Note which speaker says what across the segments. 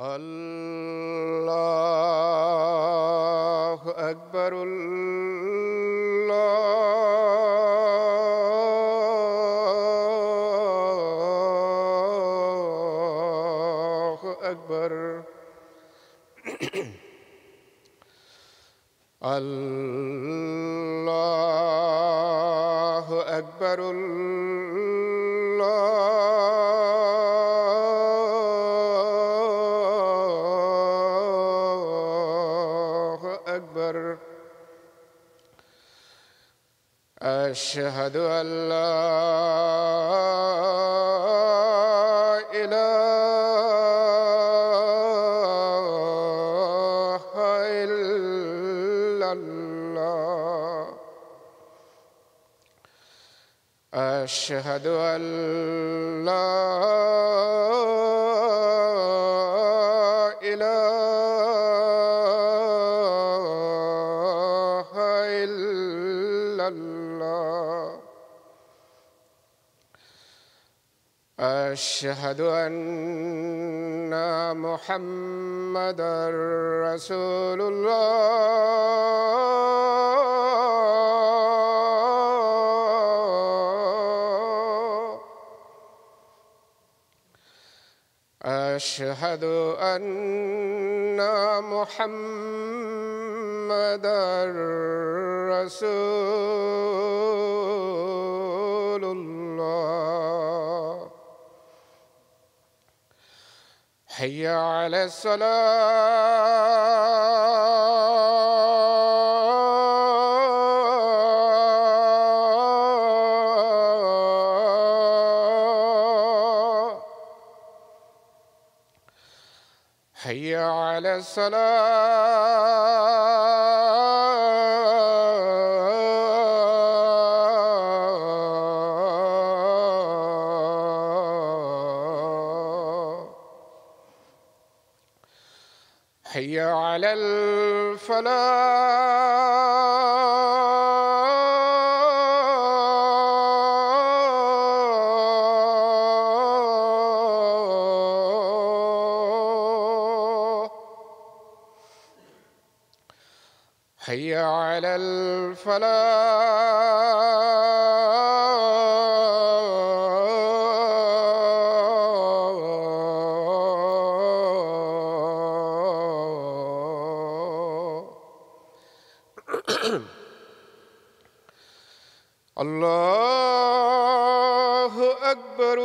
Speaker 1: اللہ اکبر اللہ اکبر اللہ اکبر أشهد أن لا إله إلا الله أشهد أن لا إله إلا الله أشهد أن محمدًا رسول الله أشهد أن محمدًا رسول الله حي على الصلاة حي على الصلاة حي على الفلاح حي على الفلاح الله أكبر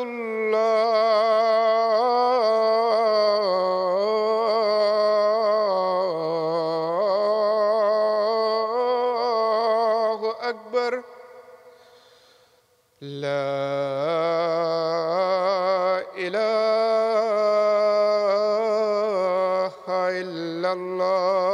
Speaker 1: الله أكبر لا إله إلا الله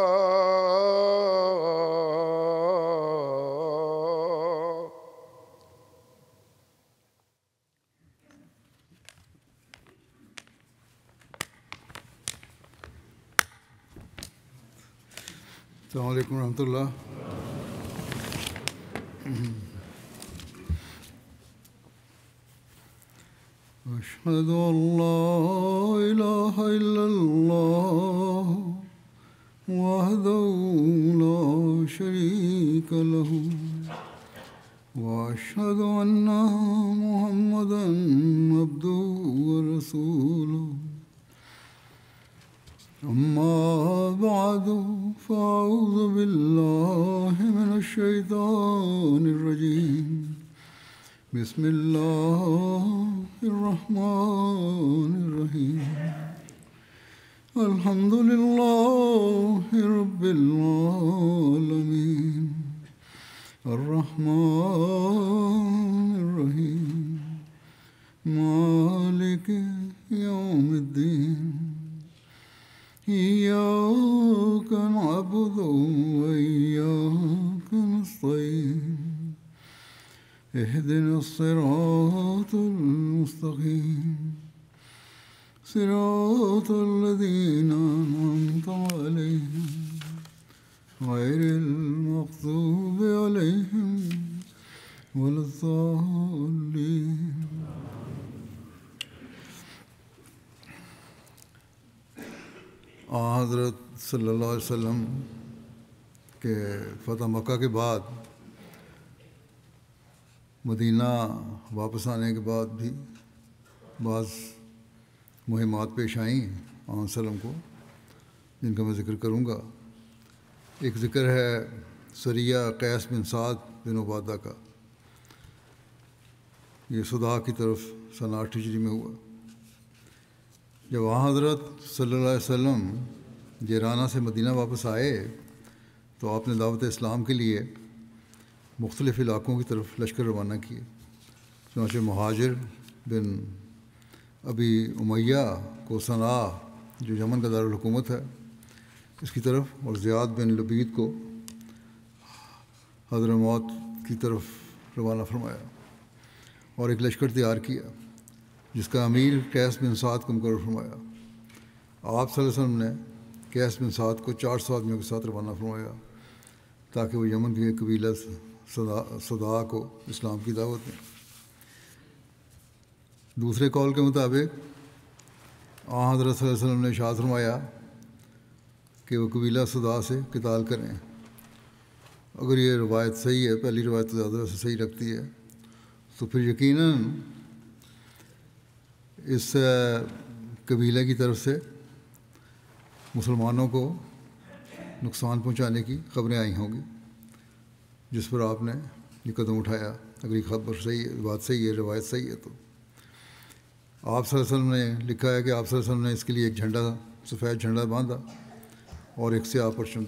Speaker 2: السلام علیکم ورحمۃ اللہ. أشهد أن لا إله إلا الله وحده لا شريك له وأشهد أن محمدًا عبده ورسوله. أما بعد فأعوذ بالله من الشيطان الرجيم. بسم الله الرحمن الرحيم. الحمد لله رب العالمين الرحمن الرحيم مالك يوم الدين إياك نعبد وإياك نستعين اهدنا الصراط المستقيم صراط الذين أنعمت عليهم غير المغضوب عليهم ولا الضالين. حضرت صلی اللہ علیہ وسلم کے فتح مکہ کے بعد مدینہ واپس آنے کے بعد بھی بعض مہمات پیش آئیں آن وسلم کو، جن کا میں ذکر کروں گا. ایک ذکر ہے سریہ قیس بن سعد بن عبادہ کا. یہ صدا کی طرف سن 8 ہجری میں ہوا. جب وہاں حضرت صلی اللہ علیہ وسلم جیرانہ سے مدینہ واپس آئے تو آپ نے دعوت اسلام کے لیے مختلف علاقوں کی طرف لشکر روانہ کیے. چنانچہ مہاجر بن ابی امیہ کو صنعا جو یمن کا دارالحکومت ہے اس کی طرف، اور زیاد بن لبید کو حضرموت کی طرف روانہ فرمایا اور ایک لشکر تیار کیا جس کا امیر قیس بن سعد کو مقرر فرمایا. آپ صلی اللہ علیہ وسلم نے قیس بن سعد کو 400 آدمیوں کے ساتھ روانہ فرمایا تاکہ وہ یمن کے قبیلہ صدا کو اسلام کی دعوت دیں. دوسرے قول کے مطابق حضرت صلی اللہ علیہ وسلم نے ارشاد فرمایا کہ وہ قبیلہ صدا سے قتال کریں. اگر یہ روایت صحیح ہے، پہلی روایت تو زیادہ سے صحیح لگتی ہے، تو پھر یقیناً اس قبیلے کی طرف سے مسلمانوں کو نقصان پہنچانے کی خبریں آئی ہوں گی، جس پر آپ نے یہ قدم اٹھایا. اگر یہ خبر صحیح ہے، بات صحیح ہے، روایت صحیح ہے، تو آپ صلی اللہ علیہ وسلم نے لکھا ہے کہ آپ صلی اللہ علیہ وسلم نے اس کے لیے ایک جھنڈا، سفید جھنڈا باندھا اور ایک سیاہ پرچم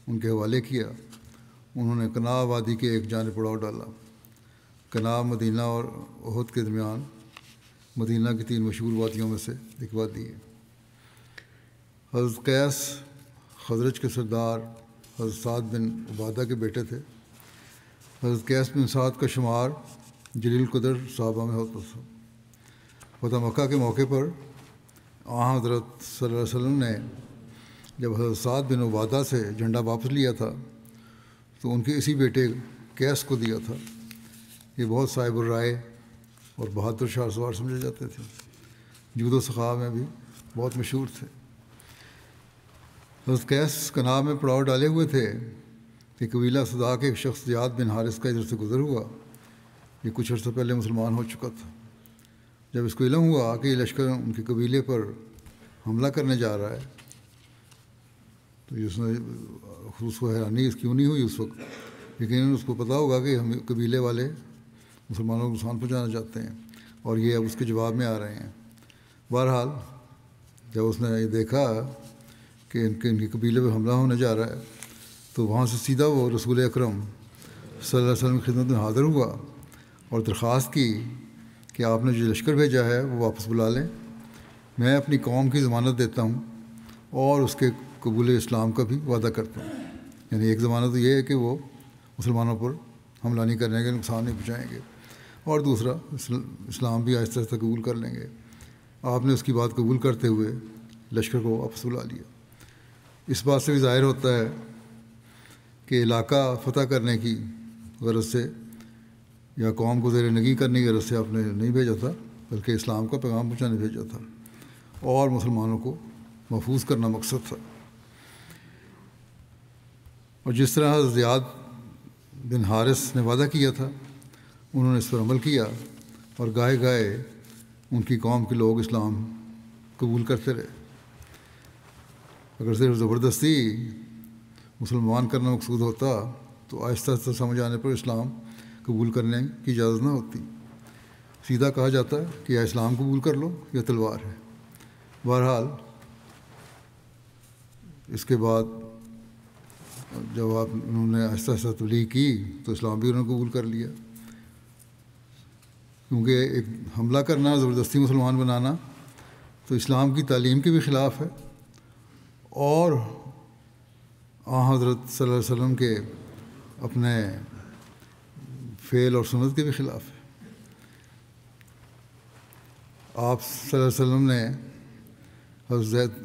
Speaker 2: ان کے حوالے کیا. انہوں نے کناء وادی کے ایک جانب پڑاؤ ڈالا. کناء مدینہ اور احد کے درمیان مدینہ کی 3 مشہور وادیوں میں سے ایک وادی ہے. حضرت قیس خزرج کے سردار حضرت سعد بن عبادہ کے بیٹے تھے. حضرت قیس بن سعد کا شمار جلیل قدر صحابہ میں ہوتا تھا. فتح مکہ کے موقع پر حضرت صلی اللہ علیہ وسلم نے جب حضرت سعد بن عبادہ سے جھنڈا واپس لیا تھا تو ان کے اسی بیٹے قیس کو دیا تھا. یہ بہت صاحب الرائے اور بہادر شاہ سوار سمجھے جاتے تھے. جود و سخا میں بھی بہت مشہور تھے. حضرت قیس کناء میں پڑاؤ ڈالے ہوئے تھے کہ قبیلہ صدا کے ایک شخص زیاد بن حارث کا ادھر سے گزر ہوا. یہ کچھ عرصہ پہلے مسلمان ہو چکا تھا. جب اس کو علم ہوا کہ یہ لشکر ان کے قبیلے پر حملہ کرنے جا رہا ہے تو اس کو حیرانی اس کیوں نہیں ہوئی اس وقت، لیکن اس کو پتہ ہوگا کہ ہم قبیلے والے مسلمانوں کو نقصان پہنچانا چاہتے ہیں اور یہ اب اس کے جواب میں آ رہے ہیں. بہرحال جب اس نے یہ دیکھا کہ ان کے قبیلے پہ حملہ ہونے جا رہا ہے تو وہاں سے سیدھا وہ رسول اکرم صلی اللہ علیہ وسلم کی خدمت میں حاضر ہوا اور درخواست کی کہ آپ نے جو لشکر بھیجا ہے وہ واپس بلا لیں. میں اپنی قوم کی ضمانت دیتا ہوں اور اس کے قبول اسلام کا بھی وعدہ کرتا ہوں. یعنی ایک ضمانت تو یہ ہے کہ وہ مسلمانوں پر حملہ نہیں کریں گے، نقصان نہیں پہنچائیں گے، اور دوسرا اسلام بھی آہستہ آہستہ قبول کر لیں گے. آپ نے اس کی بات قبول کرتے ہوئے لشکر کو واپس بلا لیا. اس بات سے بھی ظاہر ہوتا ہے کہ علاقہ فتح کرنے کی غرض سے یا قوم کو زیر نگی کرنے کی غرض سے آپ نے نہیں بھیجا تھا، بلکہ اسلام کا پیغام پہنچانے بھیجا تھا اور مسلمانوں کو محفوظ کرنا مقصد تھا. اور جس طرح زیاد بن حارث نے وعدہ کیا تھا انہوں نے اس پر عمل کیا اور گاہے گاہے ان کی قوم کے لوگ اسلام قبول کرتے رہے. اگر صرف زبردستی مسلمان کرنا مقصود ہوتا تو آہستہ آہستہ سمجھ آنے پر اسلام قبول کرنے کی اجازت نہ ہوتی. سیدھا کہا جاتا ہے کہ یا اسلام قبول کر لو یا تلوار ہے. بہرحال اس کے بعد جب انہوں نے آہستہ آہستہ تبلیغ کی تو اسلام بھی انہوں نے قبول کر لیا، کیونکہ ایک حملہ کرنا، زبردستی مسلمان بنانا تو اسلام کی تعلیم کے بھی خلاف ہے اور حضرت صلی اللہ علیہ وسلم کے اپنے فعل اور سنت کے بھی خلاف ہے۔ آپ صلی اللہ علیہ وسلم نے حضرت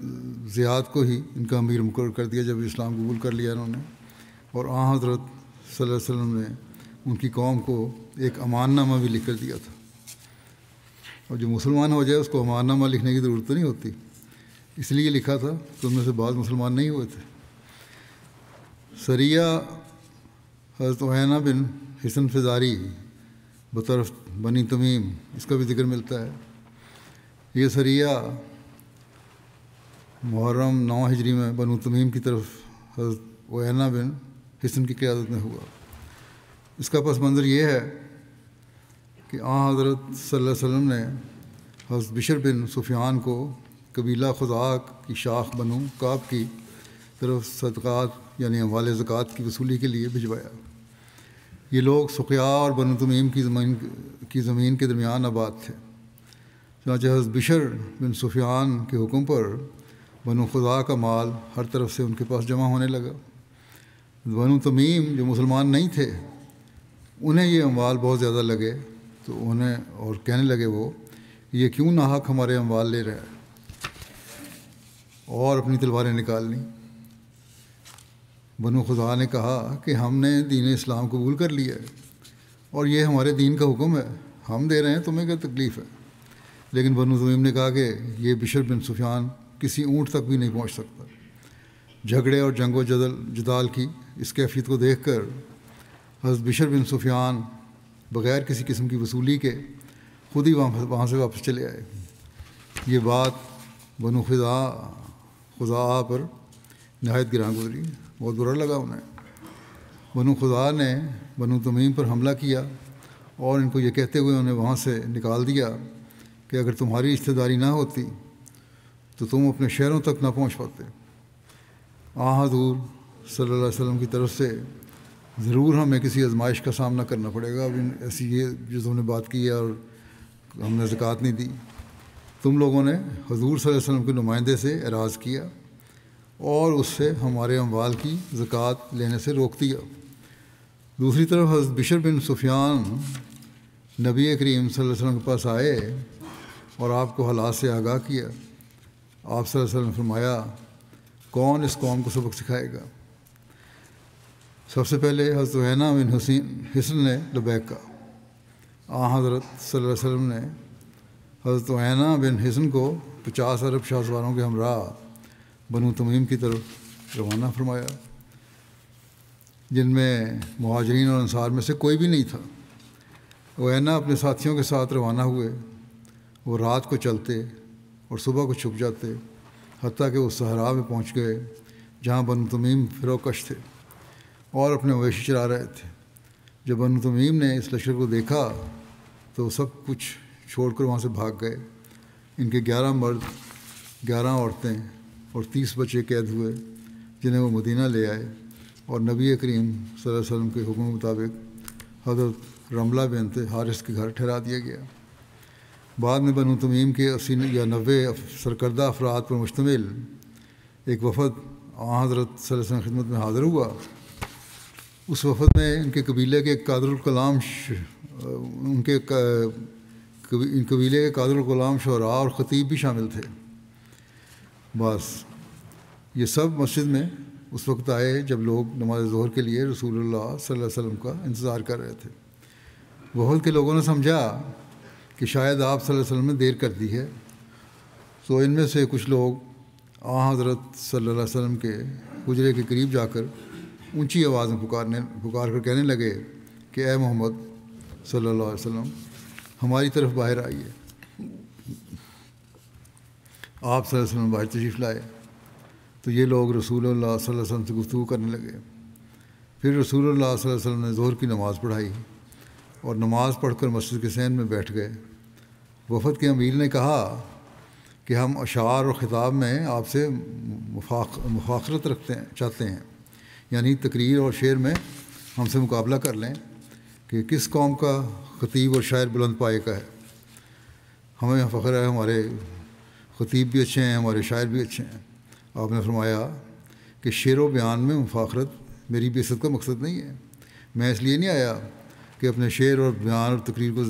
Speaker 2: زیاد کو ہی ان کا امیر مقرر کر دیا جب اسلام قبول کر لیا انہوں نے، اور حضرت صلی اللہ علیہ وسلم نے ان کی قوم کو ایک امان نامہ بھی لکھ کر دیا تھا، اور جو مسلمان ہو جائے اس کو امان نامہ لکھنے کی ضرورت نہیں ہوتی، اس لیے لکھا تھا کہ ان میں سے بعض مسلمان نہیں ہوئے تھے۔ سریہ حضرت عیینہ بن حصن فزاری بطرف بنی تمیم، اس کا بھی ذکر ملتا ہے۔ یہ سریہ محرم 9 ہجری میں بنو تمیم کی طرف حضرت عیینہ بن حصن کی قیادت میں ہوا۔ اس کا پس منظر یہ ہے کہ حضرت صلی اللہ علیہ وسلم نے حضرت بشر بن سفیان کو قبیلہ خزاع کی شاخ بنو کعب کی طرف صدقات یعنی اموال زکوٰۃ کی وصولی کے لیے بھجوایا۔ یہ لوگ سقیہ اور بنو تمیم کی زمین کے درمیان آباد تھے، چنانچہ حضرت بشر بن سفیان کے حکم پر بنو خزاع کا مال ہر طرف سے ان کے پاس جمع ہونے لگا۔ بنو تمیم جو مسلمان نہیں تھے انہیں یہ اموال بہت زیادہ لگے، تو انہیں اور کہنے لگے وہ یہ کیوں ناحق ہمارے اموال لے رہا ہے، اور اپنی تلواریں نکال لیں۔ بنو خزاع نے کہا کہ ہم نے دین اسلام قبول کر لیا ہے اور یہ ہمارے دین کا حکم ہے، ہم دے رہے ہیں، تمہیں کیا تکلیف ہے؟ لیکن بنو تمیم نے کہا کہ یہ بشر بن سفیان کسی اونٹ تک بھی نہیں پہنچ سکتا۔ جھگڑے اور جنگ و جدال کی اس کیفیت کو دیکھ کر حضرت بشر بن سفیان بغیر کسی قسم کی وصولی کے خود ہی وہاں سے واپس چلے آئے۔ یہ بات بنو خزاع پر نہایت گراں گزری، بہت برا لگا انہیں۔ بنو خزاع نے بنو تمیم پر حملہ کیا اور ان کو یہ کہتے ہوئے انہیں وہاں سے نکال دیا کہ اگر تمہاری رشتہ داری نہ ہوتی تو تم اپنے شہروں تک نہ پہنچ پاتے۔ حضور صلی اللہ علیہ وسلم کی طرف سے ضرور ہمیں کسی آزمائش کا سامنا کرنا پڑے گا۔ اب ایسی یہ جو تم نے بات کی ہے اور ہم نے زکوٰۃ نہیں دی، تم لوگوں نے حضور صلی اللہ علیہ وسلم کے نمائندے سے اعراض کیا اور اس سے ہمارے اموال کی زکوٰۃ لینے سے روک دیا۔ دوسری طرف حضرت بشر بن سفیان نبی کریم صلی اللہ علیہ وسلم کے پاس آئے اور آپ کو حالات سے آگاہ کیا۔ آپ صلی اللہ علیہ وسلم نے فرمایا کون اس قوم کو سبق سکھائے گا؟ سب سے پہلے حضرت عیینہ بن حصن نے لبیک کہا۔ حضرت صلی اللہ علیہ وسلم نے حضرت عیینہ بن حصن کو 50 عرب شاہ سواروں کے ہمراہ بنو تمیم کی طرف روانہ فرمایا، جن میں مہاجرین اور انصار میں سے کوئی بھی نہیں تھا۔ عیینہ اپنے ساتھیوں کے ساتھ روانہ ہوئے۔ وہ رات کو چلتے اور صبح کو چھپ جاتے، حتیٰ کہ وہ صحرا میں پہنچ گئے جہاں بنو تمیم فروکش تھے اور اپنے مویشی چرا رہے تھے۔ جب بنو تمیم نے اس لشکر کو دیکھا تو وہ سب کچھ چھوڑ کر وہاں سے بھاگ گئے۔ ان کے 11 مرد، 11 عورتیں اور 30 بچے قید ہوئے، جنہیں وہ مدینہ لے آئے اور نبی کریم صلی اللہ علیہ وسلم کے حکم مطابق حضرت رملہ بنت حارث کے گھر ٹھہرا دیا گیا۔ بعد میں بنو تمیم کے 80 یا 90 سرکردہ افراد پر مشتمل ایک وفد حضرت صلی اللہ علیہ وسلم کی خدمت میں حاضر ہوا۔ اس وفد میں ان کے قبیلے کے قادر الکلام قبیلے کے قادر الکلام شعراء اور خطیب بھی شامل تھے۔ بس یہ سب مسجد میں اس وقت آئے جب لوگ نماز ظہر کے لیے رسول اللہ صلی اللہ علیہ وسلم کا انتظار کر رہے تھے۔ وفد کے لوگوں نے سمجھا کہ شاید آپ صلی اللہ علیہ وسلم نے دیر کر دی ہے، تو ان میں سے کچھ لوگ حضرت صلی اللہ علیہ وسلم کے حجرے کے قریب جا کر اونچی آواز میں پکار کر کہنے لگے کہ اے محمد صلی اللہ علیہ وسلم ہماری طرف باہر آئیے۔ آپ صلی اللہ علیہ وسلم باہر تشریف لائے تو یہ لوگ رسول اللہ صلی اللہ علیہ وسلم سے گفتگو کرنے لگے۔ پھر رسول اللہ صلی اللہ علیہ وسلم نے ظہر کی نماز پڑھائی اور نماز پڑھ کر مسجد کے صحن میں بیٹھ گئے۔ وفد کے امیر نے کہا کہ ہم اشعار اور خطاب میں آپ سے مفاخرت چاہتے ہیں، یعنی تقریر اور شعر میں ہم سے مقابلہ کر لیں کہ کس قوم کا خطیب اور شاعر بلند پائے کا ہے۔ ہمیں فخر ہے ہمارے خطیب بھی اچھے ہیں، ہمارے شاعر بھی اچھے ہیں۔ آپ نے فرمایا کہ شعر و بیان میں مفاخرت میری بے عزت کا مقصد نہیں ہے۔ میں اس لیے نہیں آیا کہ اپنے شعر اور بیان اور تقریر کو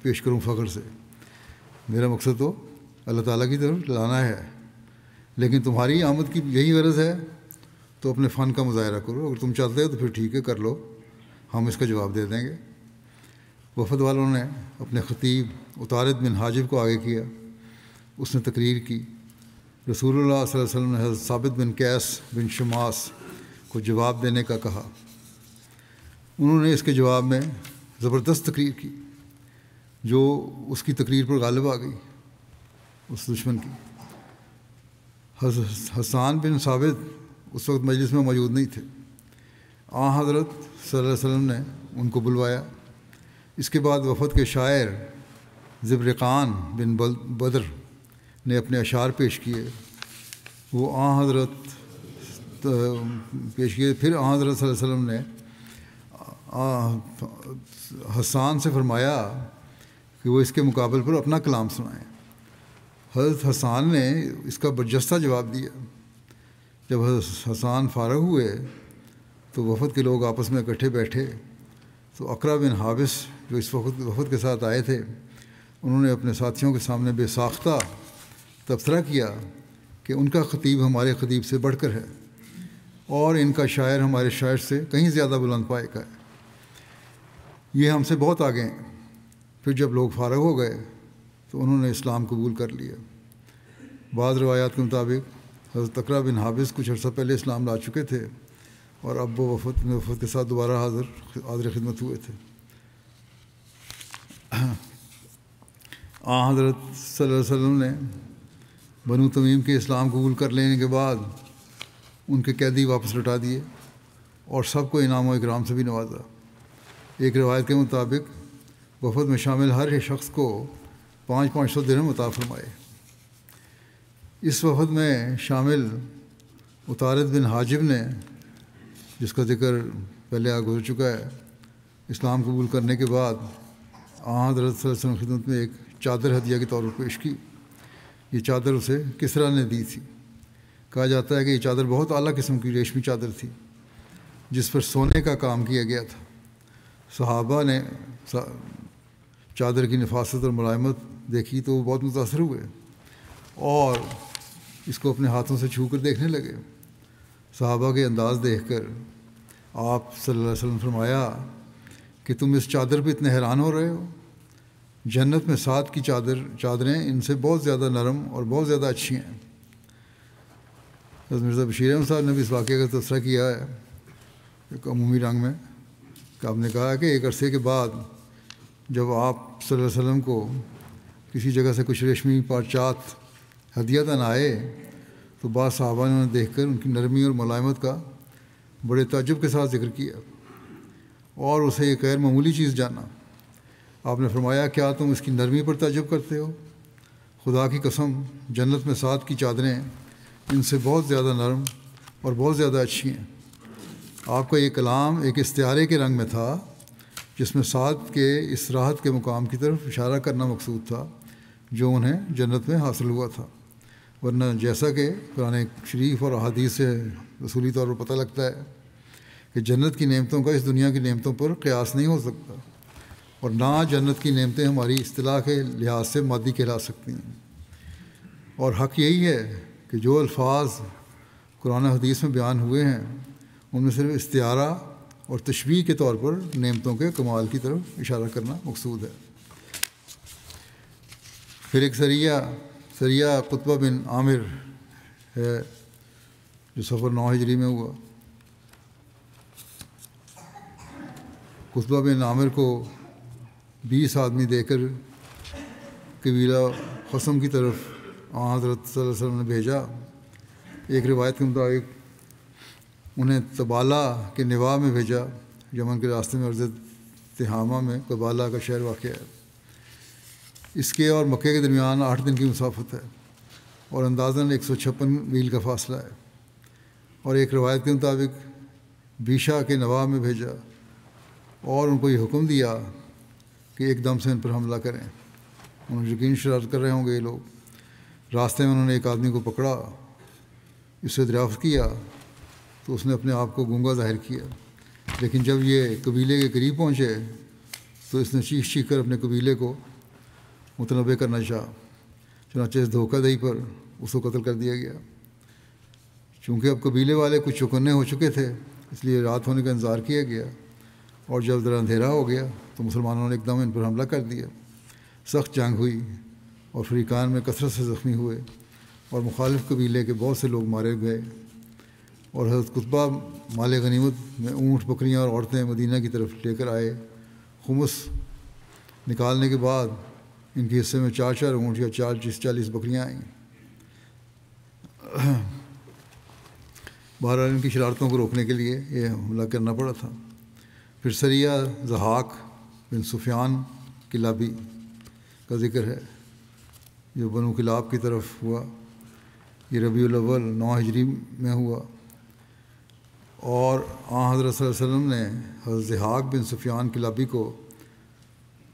Speaker 2: پیش کروں فخر سے، میرا مقصد تو اللہ تعالیٰ کی طرف لانا ہے۔ لیکن تمہاری آمد کی یہی غرض ہے تو اپنے فن کا مظاہرہ کرو، اگر تم چاہتے ہو تو پھر ٹھیک ہے، کر لو، ہم اس کا جواب دے دیں گے۔ وفد والوں نے اپنے خطیب عطارد بن حاجب کو آگے کیا، اس نے تقریر کی۔ رسول اللہ صلی اللہ علیہ وسلم نے حضرت ثابت بن قیس بن شماس کو جواب دینے کا کہا۔ انہوں نے اس کے جواب میں زبردست تقریر کی جو اس کی تقریر پر غالب آ گئی، اس دشمن کی۔ حسان بن ثابت اس وقت مجلس میں موجود نہیں تھے۔ حضرت صلی اللہ علیہ وسلم نے ان کو بلوایا۔ اس کے بعد وفد کے شاعر زبرقان بن بدر نے اپنے اشعار پیش کیے، وہ حضرت پیش کیے۔ پھر حضرت صلی اللہ علیہ وسلم نے حسان سے فرمایا کہ وہ اس کے مقابل پر اپنا کلام سنائیں۔ حضرت حسان نے اس کا برجستہ جواب دیا۔ جب حضرت حسان فارغ ہوئے تو وفد کے لوگ آپس میں اکٹھے بیٹھے تو اقرا بن حابس جو اس وقت وفد کے ساتھ آئے تھے، انہوں نے اپنے ساتھیوں کے سامنے بے ساختہ تبصرہ کیا کہ ان کا خطیب ہمارے خطیب سے بڑھ کر ہے اور ان کا شاعر ہمارے شاعر سے کہیں زیادہ بلند پائے کا ہے، یہ ہم سے بہت آگے ہیں۔ پھر جب لوگ فارغ ہو گئے تو انہوں نے اسلام قبول کر لیا۔ بعض روایات کے مطابق حضرت اقرا بن حابس کچھ عرصہ پہلے اسلام لا چکے تھے اور اب وہ وفد کے ساتھ دوبارہ حاضر خدمت ہوئے تھے۔ حضرت صلی اللہ علیہ وسلم نے بنو تمیم کے اسلام قبول کر لینے کے بعد ان کے قیدی واپس لوٹا دیے اور سب کو انعام و اکرام سے بھی نوازا۔ ایک روایت کے مطابق وفد میں شامل ہر شخص کو 500 درہم عطا فرمائے۔ اس وفد میں شامل عطارد بن حاجب نے، جس کا ذکر پہلے گزر چکا ہے، اسلام قبول کرنے کے بعد حضرت صلی اللہ علیہ وسلم کی خدمت میں ایک چادر ہدیہ کے طور پر پیش کی۔ یہ چادر اسے کسریٰ نے دی تھی۔ کہا جاتا ہے کہ یہ چادر بہت اعلیٰ قسم کی ریشمی چادر تھی جس پر سونے کا کام کیا گیا تھا۔ صحابہ نے چادر کی نفاست اور ملائمت دیکھی تو وہ بہت متاثر ہوئے اور اس کو اپنے ہاتھوں سے چھو کر دیکھنے لگے۔ صحابہ کے انداز دیکھ کر آپ صلی اللہ علیہ وسلم فرمایا کہ تم اس چادر پہ اتنے حیران ہو رہے ہو؟ جنت میں 7 کی چادریں ان سے بہت زیادہ نرم اور بہت زیادہ اچھی ہیں۔ حضرت مرزا بشیر احمد صاحب نے بھی اس واقعے کا تبصرہ کیا ہے ایک عمومی رنگ میں کہ آپ نے کہا کہ ایک عرصے کے بعد جب آپ صلی اللہ علیہ وسلم کو کسی جگہ سے کچھ ریشمی پارچات ہدیتاً آئے تو بعض صحابہ نے انہیں دیکھ کر ان کی نرمی اور ملائمت کا بڑے تعجب کے ساتھ ذکر کیا اور اسے ایک غیر معمولی چیز جانا۔ آپ نے فرمایا کیا تم اس کی نرمی پر تعجب کرتے ہو؟ خدا کی قسم جنت میں 7 کی چادریں ان سے بہت زیادہ نرم اور بہت زیادہ اچھی ہیں۔ آپ کا یہ کلام ایک استعارے کے رنگ میں تھا جس میں 7 کے اس راحت کے مقام کی طرف اشارہ کرنا مقصود تھا جو انہیں جنت میں حاصل ہوا تھا، ورنہ جیسا کہ قرآن شریف اور احادیث سے رسولی طور پر پتہ لگتا ہے کہ جنت کی نعمتوں کا اس دنیا کی نعمتوں پر قیاس نہیں ہو سکتا اور نہ جنت کی نعمتیں ہماری اصطلاح کے لحاظ سے مادی کہلا سکتی ہیں۔ اور حق یہی ہے کہ جو الفاظ قرآن حدیث میں بیان ہوئے ہیں ان میں صرف استعارہ اور تشبیہ کے طور پر نعمتوں کے کمال کی طرف اشارہ کرنا مقصود ہے۔ پھر ایک سریہ قطبہ بن عامر ہے جو سفر 9 ہجری میں ہوا۔ قطبہ بن عامر کو 20 آدمی دے کر قبیلہ قسم کی طرف حضرت صلی اللہ علیہ وسلم نے بھیجا۔ ایک روایت کے مطابق انہیں تبالہ کے نواح میں بھیجا، یمن کے راستے میں، عرض تہامہ میں تبالہ کا شہر واقع ہے۔ اس کے اور مکے کے درمیان 8 دن کی مسافت ہے اور اندازاً 156 میل کا فاصلہ ہے۔ اور ایک روایت کے مطابق بیشا کے نواح میں بھیجا اور ان کو یہ حکم دیا کہ ایک دم سے ان پر حملہ کریں۔ انہوں نے یقین شرارت کر رہے ہوں گے یہ لوگ۔ راستے میں انہوں نے ایک آدمی کو پکڑا، اس سے دریافت کیا تو اس نے اپنے آپ کو گونگا ظاہر کیا، لیکن جب یہ قبیلے کے قریب پہنچے تو اس نے چیخ چیخ کر اپنے قبیلے کو متنبع کرنا چاہا، چنانچہ اس دھوکہ دہی پر اس کو قتل کر دیا گیا۔ چونکہ اب قبیلے والے کچھ چوکنے ہو چکے تھے، اس لیے رات ہونے کا انتظار کیا گیا، اور جب ذرا اندھیرا ہو گیا تو مسلمانوں نے ایک دم ان پر حملہ کر دیا۔ سخت جنگ ہوئی اور فریقان میں کثرت سے زخمی ہوئے، اور مخالف قبیلے کے بہت سے لوگ مارے گئے، اور حضرت قطبہ مال غنیمت میں اونٹ، بکریاں اور عورتیں مدینہ کی طرف لے کر آئے۔ خمس نکالنے کے بعد ان کے حصے میں 4 اونٹ یا 40 بکریاں آئیں۔ بہرحال ان کی شرارتوں کو روکنے کے لیے یہ حملہ کرنا پڑا تھا۔ پھر سریہ ضحاک بن سفیان کلابی کا ذکر ہے، جو بنو کلاب کی طرف ہوا۔ یہ ربیع الاول 9 ہجری میں ہوا، اور حضرت صلی اللہ علیہ وسلم نے حضرت ضحاک بن سفیان کلابی کو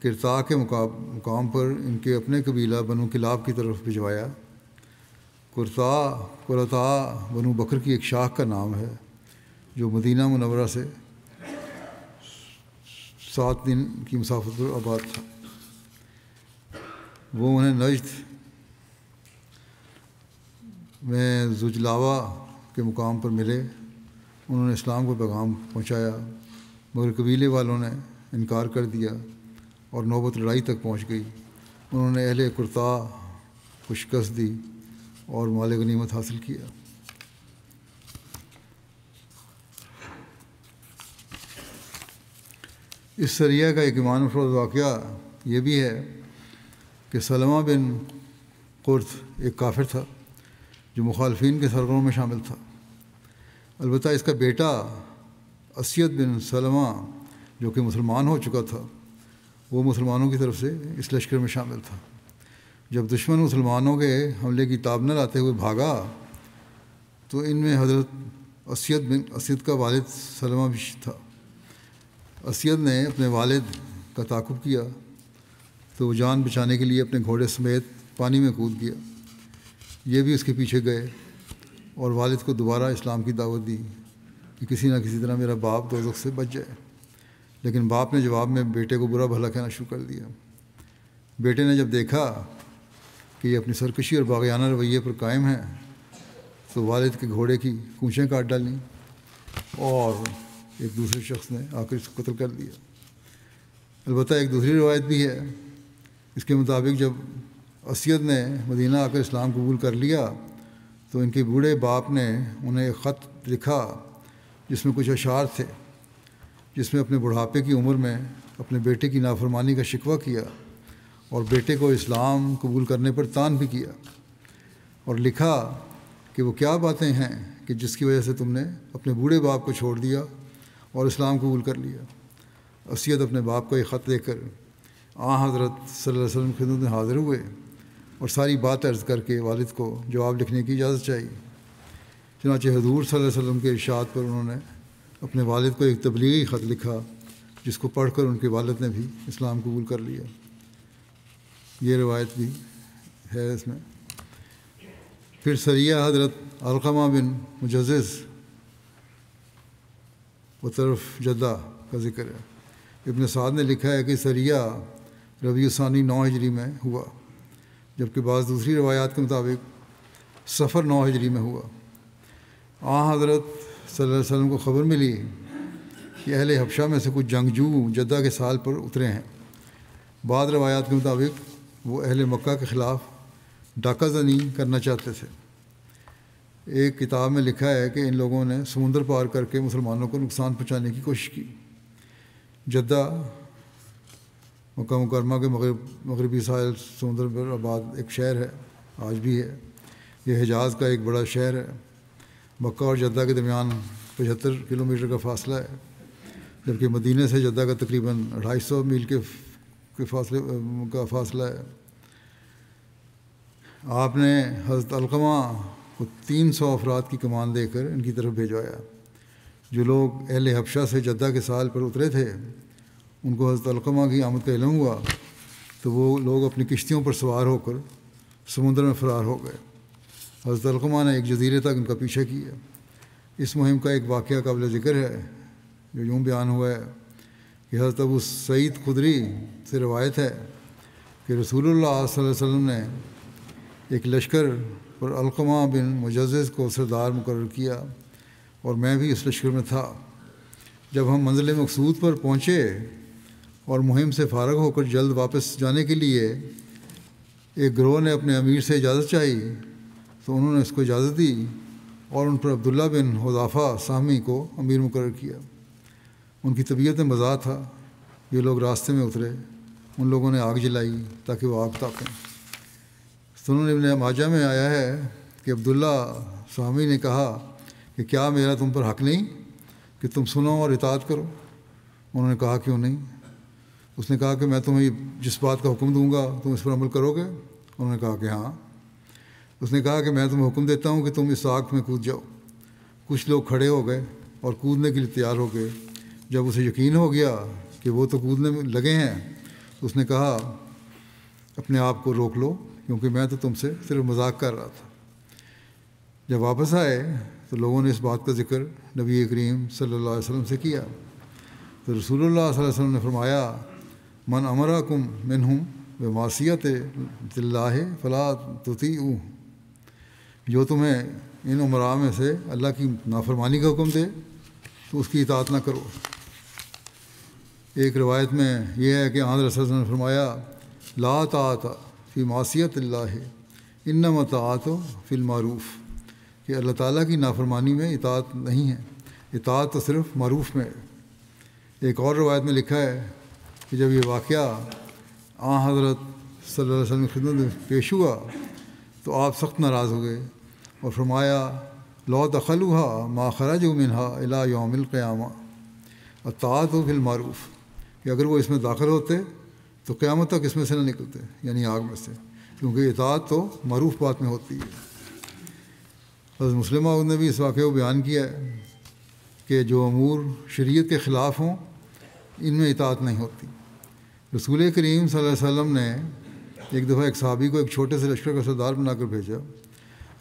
Speaker 2: کرتا کے مقام پر ان کے اپنے قبیلہ بنو کلاب کی طرف بھجوایا۔ قرطا بنو بکر کی ایک شاخ کا نام ہے، جو مدینہ منورہ سے 7 دن کی مسافت پر آباد تھا۔ وہ انہیں نجد میں زجلاوا کے مقام پر ملے۔ انہوں نے اسلام کو پیغام پہنچایا، مگر قبیلے والوں نے انکار کر دیا اور نوبت لڑائی تک پہنچ گئی۔ انہوں نے اہل قرطا کو شکست دی اور مال غنیمت حاصل کیا۔ اس سریہ کا ایک ایمان افروز واقعہ یہ بھی ہے کہ سلمہ بن قرط ایک کافر تھا جو مخالفین کے سرغروں میں شامل تھا۔ البتہ اس کا بیٹا اسید بن سلمہ جو کہ مسلمان ہو چکا تھا، وہ مسلمانوں کی طرف سے اس لشکر میں شامل تھا۔ جب دشمن مسلمانوں کے حملے کی تاب نہ لاتے ہوئے بھاگا تو ان میں حضرت اسید کا والد سلمہ بھی تھا۔ اسید نے اپنے والد کا تعاقب کیا تو وہ جان بچانے کے لیے اپنے گھوڑے سمیت پانی میں کود گیا۔ یہ بھی اس کے پیچھے گئے اور والد کو دوبارہ اسلام کی دعوت دی کہ کسی نہ کسی طرح میرا باپ دوزخ سے بچ جائے، لیکن باپ نے جواب میں بیٹے کو برا بھلا کہنا شروع کر دیا۔ بیٹے نے جب دیکھا کہ یہ اپنی سرکشی اور باغیانہ رویے پر قائم ہے تو والد کے گھوڑے کی کونچیں کاٹ ڈالیں اور ایک دوسرے شخص نے آ کر اس کو قتل کر دیا۔ البتہ ایک دوسری روایت بھی ہے، اس کے مطابق جب اسید نے مدینہ آ کر اسلام قبول کر لیا تو ان کے بوڑھے باپ نے انہیں ایک خط لکھا جس میں کچھ اشعار تھے، جس میں اپنے بڑھاپے کی عمر میں اپنے بیٹے کی نافرمانی کا شکوہ کیا اور بیٹے کو اسلام قبول کرنے پر طعن بھی کیا، اور لکھا کہ وہ کیا باتیں ہیں کہ جس کی وجہ سے تم نے اپنے بوڑھے باپ کو چھوڑ دیا اور اسلام قبول کر لیا۔ اسید اپنے باپ کو ایک خط دے کر حضرت صلی اللہ علیہ وسلم کی خدمت میں حاضر ہوئے اور ساری بات عرض کر کے والد کو جواب لکھنے کی اجازت چاہی۔ چنانچہ حضور صلی اللہ علیہ وسلم کے ارشاد پر انہوں نے اپنے والد کو ایک تبلیغی خط لکھا جس کو پڑھ کر ان کے والد نے بھی اسلام قبول کر لیا۔ یہ روایت بھی ہے اس میں۔ پھر سریہ حضرت علقمہ بن مجزز و طرف جدہ کا ذکر ہے۔ ابن سعد نے لکھا ہے کہ سریہ ربیع الثانی 9 ہجری میں ہوا، جبکہ بعض دوسری روایات کے مطابق صفر 9 ہجری میں ہوا۔ حضرت صلی اللہ علیہ وسلم کو خبر ملی کہ اہل حبشہ میں سے کچھ جنگجو جدہ کے سال پر اترے ہیں۔ بعض روایات کے مطابق وہ اہل مکہ کے خلاف ڈاکہ زنی کرنا چاہتے تھے۔ ایک کتاب میں لکھا ہے کہ ان لوگوں نے سمندر پار کر کے مسلمانوں کو نقصان پہنچانے کی کوشش کی۔ جدہ مکہ مکرمہ کے مغربی ساحل سمندر پر آباد ایک شہر ہے، آج بھی ہے۔ یہ حجاز کا ایک بڑا شہر ہے۔ مکہ اور جدہ کے درمیان 75 کلومیٹر کا فاصلہ ہے، جبکہ مدینہ سے جدہ کا تقریباً 250 میل کے فاصلہ ہے۔ آپ نے حضرت علقمہ کو 300 افراد کی کمان دے کر ان کی طرف بھیجوایا۔ جو لوگ اہل حبشہ سے جدہ کے سال پر اترے تھے ان کو حضرت علقمہ کی آمد کا علم ہوا تو وہ لوگ اپنی کشتیوں پر سوار ہو کر سمندر میں فرار ہو گئے۔ حضرت علقمہ نے ایک جزیرے تک ان کا پیچھا کیا۔ اس مہم کا ایک واقعہ قابل ذکر ہے جو یوں بیان ہوا ہے کہ حضرت ابو سعید خدری سے روایت ہے کہ رسول اللہ صلی اللہ علیہ وسلم نے ایک لشکر پر علقمہ بن مجزز کو سردار مقرر کیا اور میں بھی اس لشکر میں تھا۔ جب ہم منزل مقصود پر پہنچے اور مہم سے فارغ ہو کر جلد واپس جانے کے لیے ایک گروہ نے اپنے امیر سے اجازت چاہی تو انہوں نے اس کو اجازت دی اور ان پر عبداللہ بن حذافہ سہمی کو امیر مقرر کیا۔ ان کی طبیعت میں مزاح تھا۔ یہ لوگ راستے میں اترے، ان لوگوں نے آگ جلائی تاکہ وہ آگ تاپیں۔ سنن ابن ماجہ میں آیا ہے کہ عبداللہ سہمی نے کہا کہ کیا میرا تم پر حق نہیں کہ تم سنو اور اطاعت کرو؟ انہوں نے کہا کیوں نہیں؟ اس نے کہا کہ میں تمہیں جس بات کا حکم دوں گا تم اس پر عمل کرو گے؟ انہوں نے کہا کہ ہاں۔ اس نے کہا کہ میں تمہیں حکم دیتا ہوں کہ تم اس آگ میں کود جاؤ۔ کچھ لوگ کھڑے ہو گئے اور کودنے کے لیے تیار ہو گئے۔ جب اسے یقین ہو گیا کہ وہ تو کودنے میں لگے ہیں تو اس نے کہا اپنے آپ کو روک لو کیونکہ میں تو تم سے صرف مذاق کر رہا تھا۔ جب واپس آئے تو لوگوں نے اس بات کا ذکر نبی کریم صلی اللہ علیہ وسلم سے کیا تو رسول اللہ صلی اللہ علیہ وسلم نے فرمایا من امرکم منہم بمعصیت اللہ فلا تطیعوہ، جو تمہیں ان امراء میں سے اللہ کی نافرمانی کا حکم دے تو اس کی اطاعت نہ کرو۔ ایک روایت میں یہ ہے کہ حضرت صلی اللہ علیہ وسلم نے فرمایا لا طاعۃ فی معصیت اللہ انما طاعۃ فی المعروف، کہ اللہ تعالیٰ کی نافرمانی میں اطاعت نہیں ہے، اطاعت تو صرف معروف میں ہے۔ ایک اور روایت میں لکھا ہے کہ جب یہ واقعہ حضرت صلی اللہ علیہ وسلم کی خدمت میں پیش ہوا تو آپ سخت ناراض ہو گئے اور فرمایا لو دخلوها ما خرجوا منها الی یوم القیامہ الطاعۃ فی المعروف، کہ اگر وہ اس میں داخل ہوتے تو قیامت تک اس میں سے نہ نکلتے، یعنی آگ میں سے، کیونکہ اطاعت تو معروف بات میں ہوتی ہے۔ حضرت مسلمہ نے بھی اس واقعے کو بیان کیا ہے کہ جو امور شریعت کے خلاف ہوں ان میں اطاعت نہیں ہوتی۔ رسول کریم صلی اللہ علیہ وسلم نے ایک دفعہ ایک صحابی کو ایک چھوٹے سے لشکر کا سردار بنا کر بھیجا۔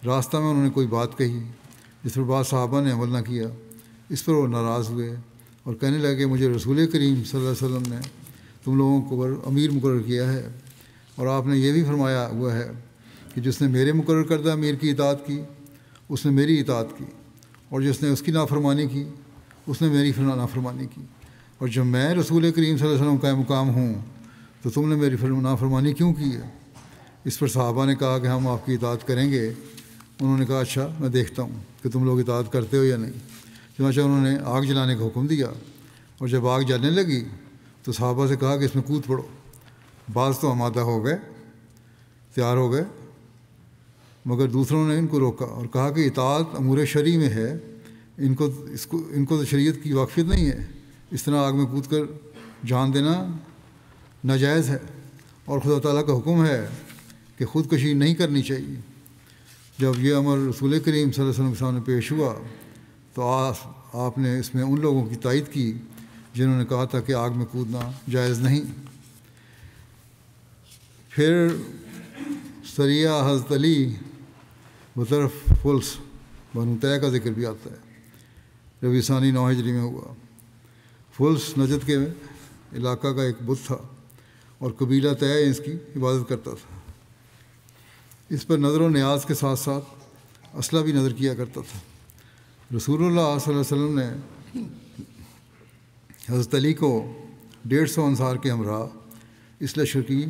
Speaker 2: راستہ میں انہوں نے کوئی بات کہی جس پر بعض صحابہ نے عمل نہ کیا۔ اس پر وہ ناراض ہوئے اور کہنے لگے مجھے رسول کریم صلی اللہ علیہ وسلم نے تم لوگوں کو امیر مقرر کیا ہے اور آپ نے یہ بھی فرمایا ہوا ہے کہ جس نے میرے مقرر کردہ امیر کی اطاعت کی اس نے میری اطاعت کی، اور جس نے اس کی نافرمانی کی اس نے میری نافرمانی کی، اور جب میں رسول کریم صلی اللہ علیہ وسلم کا مقام ہوں تو تم نے میری نافرمانی کیوں کی ہے؟ اس پر صحابہ نے کہا کہ ہم آپ کی اطاعت کریں گے۔ انہوں نے کہا اچھا میں دیکھتا ہوں کہ تم لوگ اطاعت کرتے ہو یا نہیں۔ چنانچہ انہوں نے آگ جلانے کا حکم دیا، اور جب آگ جلنے لگی تو صحابہ سے کہا کہ اس میں کود پڑو۔ بعض تو آمادہ ہو گئے، تیار ہو گئے، مگر دوسروں نے ان کو روکا اور کہا کہ اطاعت امور شرعی میں ہے، ان کو تو شریعت کی واقفیت نہیں ہے، اس طرح آگ میں کود کر جان دینا ناجائز ہے، اور خدا تعالیٰ کا حکم ہے کہ خودکشی نہیں کرنی چاہیے۔ جب یہ امر رسول کریم صلی اللہ علیہ وسلم کے سامنے پیش ہوا تو آپ نے اس میں ان لوگوں کی تائید کی جنہوں نے کہا تھا کہ آگ میں کودنا جائز نہیں۔ پھر سریہ حضرت علی بطرف فلس بنو طے کا ذکر بھی آتا ہے، ربیع ثانی 9 ہجری میں ہوا۔ فلس نجد کے علاقہ کا ایک بت تھا اور قبیلہ طے اس کی عبادت کرتا تھا۔ اس پر نظر و نیاز کے ساتھ ساتھ اسلحہ بھی نظر کیا کرتا تھا۔ رسول اللہ صلی اللہ علیہ وسلم نے حضرت علی کو 150 انصار کے ہمراہ اس لشکر کی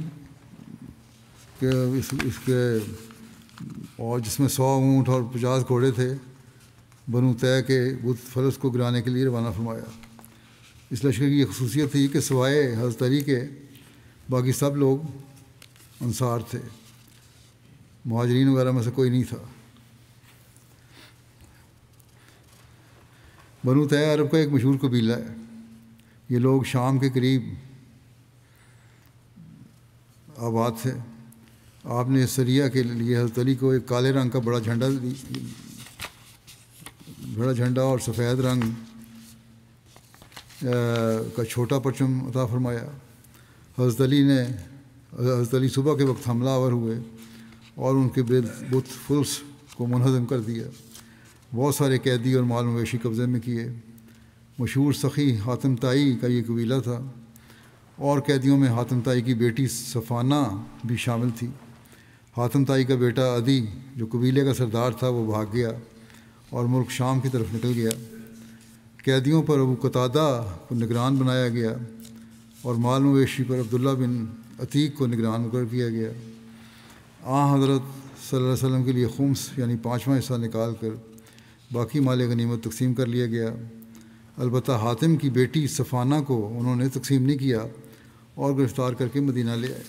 Speaker 2: اس کے اور جس میں 100 اونٹ اور 50 گھوڑے تھے بنو طے کے بت فلس کو گرانے کے لیے روانہ فرمایا۔ اس لشکر کی یہ خصوصیت تھی کہ سوائے حضرت علی کے باقی سب لوگ انصار تھے، مہاجرین وغیرہ میں سے کوئی نہیں تھا۔ بنو طے عرب کا ایک مشہور قبیلہ ہے۔ یہ لوگ شام کے قریب آباد تھے۔ آپ نے سریہ کے لیے حضرت علی کو ایک کالے رنگ کا بڑا جھنڈا اور سفید رنگ کا چھوٹا پرچم عطا فرمایا۔ حضرت علی صبح کے وقت حملہ آور ہوئے اور ان کے بت فلس کو منہدم کر دیا۔ بہت سارے قیدی اور مال مویشی قبضے میں کیے۔ مشہور سخی حاتم طائی کا یہ قبیلہ تھا، اور قیدیوں میں حاتم طائی کی بیٹی صفانہ بھی شامل تھی۔ حاتم طائی کا بیٹا عدی جو قبیلے کا سردار تھا وہ بھاگ گیا اور ملک شام کی طرف نکل گیا۔ قیدیوں پر ابو قتادہ کو نگران بنایا گیا اور مال مویشی پر عبداللہ بن عتیق کو نگران مقرر کیا گیا۔ حضرت صلی اللہ علیہ وسلم کے لیے خمس یعنی 5واں حصہ نکال کر باقی مال غنیمت تقسیم کر لیا گیا۔ البتہ حاتم کی بیٹی صفانہ کو انہوں نے تقسیم نہیں کیا اور گرفتار کر کے مدینہ لے آئے۔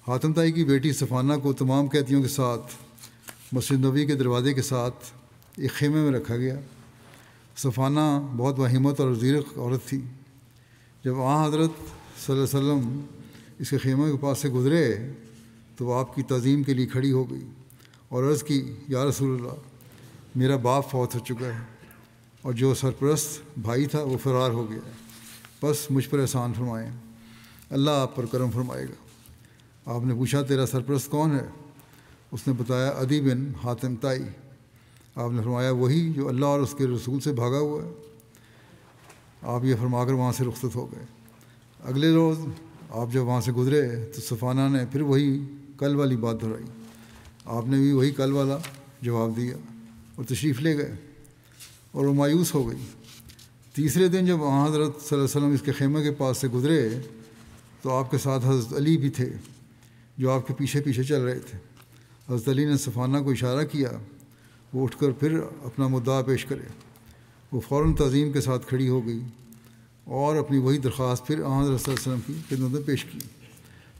Speaker 2: حاتم طائی کی بیٹی صفانہ کو تمام قیدیوں کے ساتھ مسجد نبوی کے دروازے کے ساتھ ایک خیمے میں رکھا گیا۔ صفانہ بہت باہمت اور زیرک عورت تھی۔ جب حضرت صلی اللہ علیہ وسلم اس کے خیمے کے پاس سے گزرے تو وہ آپ کی تعظیم کے لیے کھڑی ہو گئی اور عرض کی، یا رسول اللہ، میرا باپ فوت ہو چکا ہے اور جو سرپرست بھائی تھا وہ فرار ہو گیا ہے، بس مجھ پر احسان فرمائیں، اللہ آپ پر کرم فرمائے گا۔ آپ نے پوچھا، تیرا سرپرست کون ہے؟ اس نے بتایا، عدی بن حاتم طائی۔ آپ نے فرمایا، وہی جو اللہ اور اس کے رسول سے بھاگا ہوا ہے۔ آپ یہ فرما کر وہاں سے رخصت ہو گئے۔ اگلے روز آپ جب وہاں سے گزرے تو صفانہ نے پھر وہی کل والی بات دہرائی۔ آپ نے بھی وہی کل والا جواب دیا اور تشریف لے گئے اور وہ مایوس ہو گئی۔ تیسرے دن جب حضرت صلی اللہ علیہ وسلم اس کے خیمے کے پاس سے گزرے تو آپ کے ساتھ حضرت علی بھی تھے جو آپ کے پیچھے پیچھے چل رہے تھے۔ حضرت علی نے صفانہ کو اشارہ کیا وہ اٹھ کر پھر اپنا مدعا پیش کرے۔ وہ فوراً تعظیم کے ساتھ کھڑی ہو گئی اور اپنی وہی درخواست پھر حضرت صلی اللہ علیہ وسلم کی خدمت میں پیش کی۔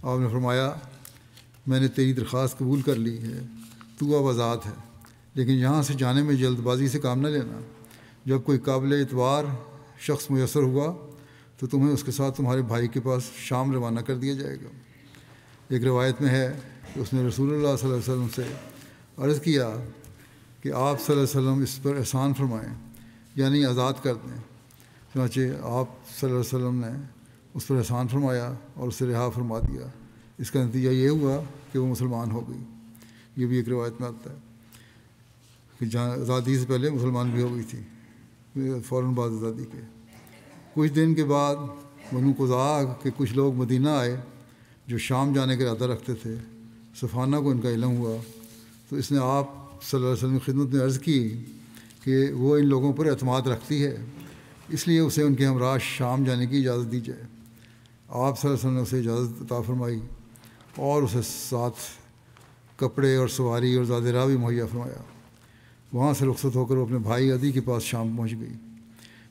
Speaker 2: آپ نے فرمایا، میں نے تیری درخواست قبول کر لی ہے، تو اب آزاد ہے، لیکن یہاں سے جانے میں جلد بازی سے کام نہ لینا۔ جب کوئی قابل اعتبار شخص میسر ہوا تو تمہیں اس کے ساتھ تمہارے بھائی کے پاس شام روانہ کر دیا جائے گا۔ ایک روایت میں ہے کہ اس نے رسول اللہ صلی اللہ علیہ وسلم سے عرض کیا کہ آپ صلی اللہ علیہ وسلم اس پر احسان فرمائیں، یعنی آزاد کر دیں۔ چنانچہ آپ صلی اللہ علیہ وسلم نے اس پر احسان فرمایا اور اسے رہا فرما دیا۔ اس کا نتیجہ یہ ہوا کہ وہ مسلمان ہو گئی۔ یہ بھی ایک روایت میں آتا ہے کہ جہاں آزادی سے پہلے مسلمان بھی ہو گئی تھی، فوراً بعد آزادی کے۔ کچھ دن کے بعد بنو قزاع کے کچھ لوگ مدینہ آئے جو شام جانے کا ارادہ رکھتے تھے۔ صفانہ کو ان کا علم ہوا تو اس نے آپ صلی اللہ علیہ وسلم کی خدمت میں عرض کی کہ وہ ان لوگوں پر اعتماد رکھتی ہے، اس لیے اسے ان کے ہمراہ شام جانے کی اجازت دی جائے۔ آپ صلی اللہ علیہ وسلم نے اسے اجازت عطا فرمائی اور اسے ساتھ کپڑے اور سواری اور زاد راہ بھی مہیا فرمایا۔ وہاں سے رخصت ہو کر وہ اپنے بھائی عدی کے پاس شام پہنچ گئی۔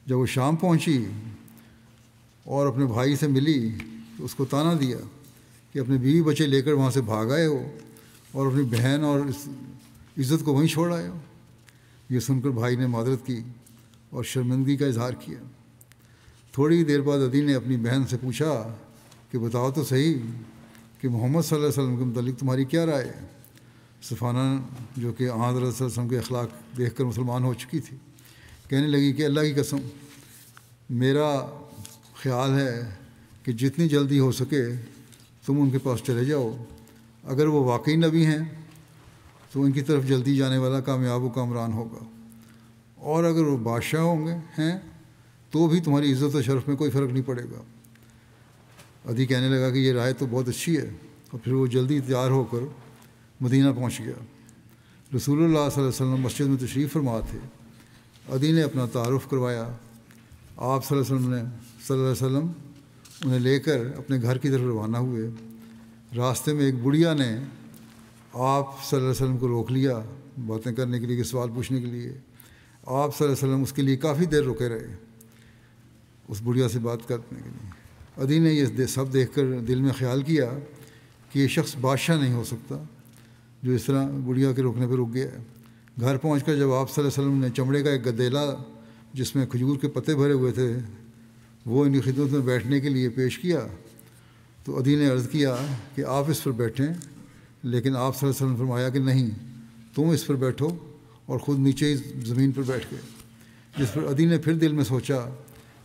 Speaker 2: جب وہ شام پہنچی اور اپنے بھائی سے ملی تو اس کو طعنہ دیا کہ اپنے بیوی بچے لے کر وہاں سے بھاگ آئے ہو اور اپنی بہن اور عزت کو وہیں چھوڑ آئے ہو۔ یہ سن کر بھائی نے معذرت کی اور شرمندگی کا اظہار کیا۔ تھوڑی دیر بعد عدی نے اپنی بہن سے پوچھا کہ بتاؤ تو صحیح کہ محمد صلی اللہ علیہ وسلم کے متعلق تمہاری کیا رائے ہے؟ صفانہ جو کہ حضرت صلی اللہ علیہ وسلم کے اخلاق دیکھ کر مسلمان ہو چکی تھی، کہنے لگی کہ اللہ کی قسم، میرا خیال ہے کہ جتنی جلدی ہو سکے تم ان کے پاس چلے جاؤ۔ اگر وہ واقعی نبی ہیں تو ان کی طرف جلدی جانے والا کامیاب و کامران ہوگا، اور اگر وہ بادشاہ ہیں تو بھی تمہاری عزت و شرف میں کوئی فرق نہیں پڑے گا۔ عدی کہنے لگا کہ یہ رائے تو بہت اچھی ہے، اور پھر وہ جلدی تیار ہو کر مدینہ پہنچ گیا۔ رسول اللہ صلی اللہ علیہ وسلم مسجد میں تشریف فرما تھے۔ عدی نے اپنا تعارف کروایا۔ آپ صلی اللہ علیہ وسلم انہیں لے کر اپنے گھر کی طرف روانہ ہوئے۔ راستے میں ایک بڑھیا نے آپ صلی اللہ علیہ وسلم کو روک لیا باتیں کرنے کے لیے، سوال پوچھنے کے لیے۔ آپ صلی اللہ علیہ وسلم اس کے لیے کافی دیر رکے رہے اس بڑھیا سے بات کرنے کے لیے۔ عدی نے یہ سب دیکھ کر دل میں خیال کیا کہ یہ شخص بادشاہ نہیں ہو سکتا جو اس طرح بڑھیا کے روکنے پہ رک گیا ہے۔ گھر پہنچ کر جب آپ صلی اللہ علیہ وسلم نے چمڑے کا ایک گدیلا جس میں کھجور کے پتے بھرے ہوئے تھے وہ ان کی خدمت میں بیٹھنے کے لیے پیش کیا تو عدی نے عرض کیا کہ آپ اس پر بیٹھیں، لیکن آپ صلی اللہ علیہ وسلم نے فرمایا کہ نہیں، تم اس پر بیٹھو، اور خود نیچے ہی زمین پر بیٹھ گئے۔ جس پر عدی نے پھر دل میں سوچا